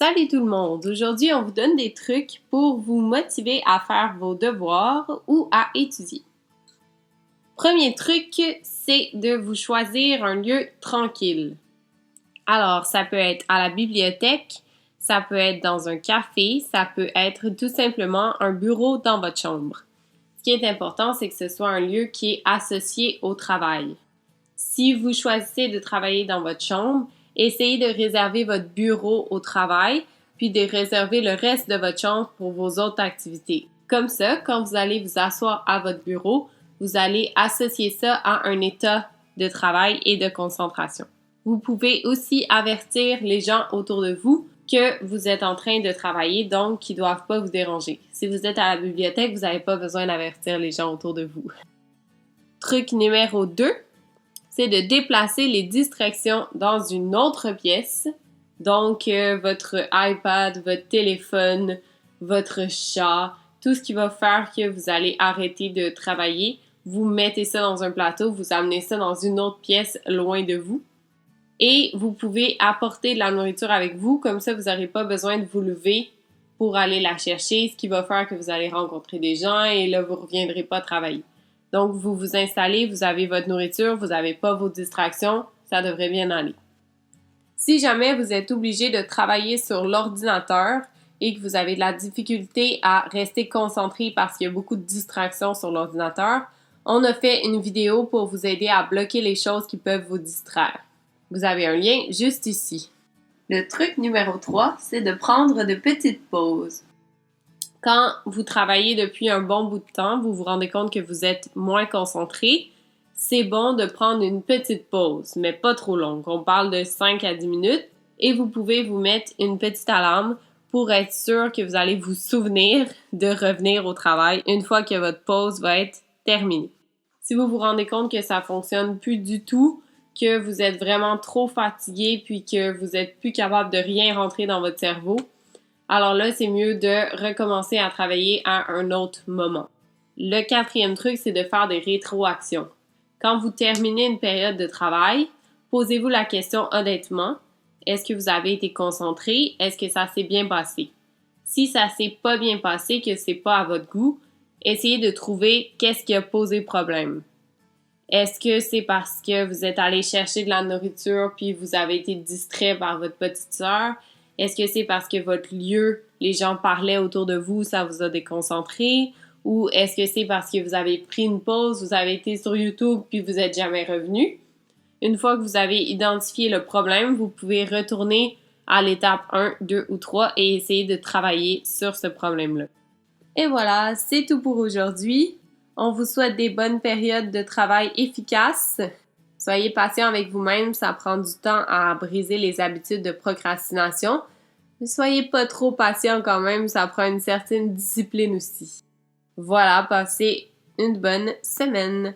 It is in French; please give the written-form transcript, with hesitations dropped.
Salut tout le monde! Aujourd'hui, on vous donne des trucs pour vous motiver à faire vos devoirs ou à étudier. Premier truc, c'est de vous choisir un lieu tranquille. Alors, ça peut être à la bibliothèque, ça peut être dans un café, ça peut être tout simplement un bureau dans votre chambre. Ce qui est important, c'est que ce soit un lieu qui est associé au travail. Si vous choisissez de travailler dans votre chambre, essayez de réserver votre bureau au travail, puis de réserver le reste de votre chambre pour vos autres activités. Comme ça, quand vous allez vous asseoir à votre bureau, vous allez associer ça à un état de travail et de concentration. Vous pouvez aussi avertir les gens autour de vous que vous êtes en train de travailler, donc qui ne doivent pas vous déranger. Si vous êtes à la bibliothèque, vous n'avez pas besoin d'avertir les gens autour de vous. Truc numéro 2, c'est de déplacer les distractions dans une autre pièce. Donc, votre iPad, votre téléphone, votre chat, tout ce qui va faire que vous allez arrêter de travailler, vous mettez ça dans un plateau, vous amenez ça dans une autre pièce loin de vous. Et vous pouvez apporter de la nourriture avec vous, comme ça vous n'aurez pas besoin de vous lever pour aller la chercher, ce qui va faire que vous allez rencontrer des gens et là, vous ne reviendrez pas travailler. Donc, vous vous installez, vous avez votre nourriture, vous n'avez pas vos distractions, ça devrait bien aller. Si jamais vous êtes obligé de travailler sur l'ordinateur et que vous avez de la difficulté à rester concentré parce qu'il y a beaucoup de distractions sur l'ordinateur, on a fait une vidéo pour vous aider à bloquer les choses qui peuvent vous distraire. Vous avez un lien juste ici. Le truc numéro 3, c'est de prendre de petites pauses. Quand vous travaillez depuis un bon bout de temps, vous vous rendez compte que vous êtes moins concentré, c'est bon de prendre une petite pause, mais pas trop longue. On parle de 5 à 10 minutes et vous pouvez vous mettre une petite alarme pour être sûr que vous allez vous souvenir de revenir au travail une fois que votre pause va être terminée. Si vous vous rendez compte que ça fonctionne plus du tout, que vous êtes vraiment trop fatigué puis que vous êtes plus capable de rien rentrer dans votre cerveau, alors là, c'est mieux de recommencer à travailler à un autre moment. Le 4e truc, c'est de faire des rétroactions. Quand vous terminez une période de travail, posez-vous la question honnêtement, est-ce que vous avez été concentré? Est-ce que ça s'est bien passé? Si ça s'est pas bien passé, que c'est pas à votre goût, essayez de trouver qu'est-ce qui a posé problème. Est-ce que c'est parce que vous êtes allé chercher de la nourriture puis vous avez été distrait par votre petite sœur? Est-ce que c'est parce que votre lieu, les gens parlaient autour de vous, ça vous a déconcentré? Ou est-ce que c'est parce que vous avez pris une pause, vous avez été sur YouTube puis vous n'êtes jamais revenu? Une fois que vous avez identifié le problème, vous pouvez retourner à l'étape 1, 2 ou 3 et essayer de travailler sur ce problème-là. Et voilà, c'est tout pour aujourd'hui. On vous souhaite des bonnes périodes de travail efficaces. Soyez patient avec vous-même, ça prend du temps à briser les habitudes de procrastination. Ne soyez pas trop patient quand même, ça prend une certaine discipline aussi. Voilà, passez une bonne semaine.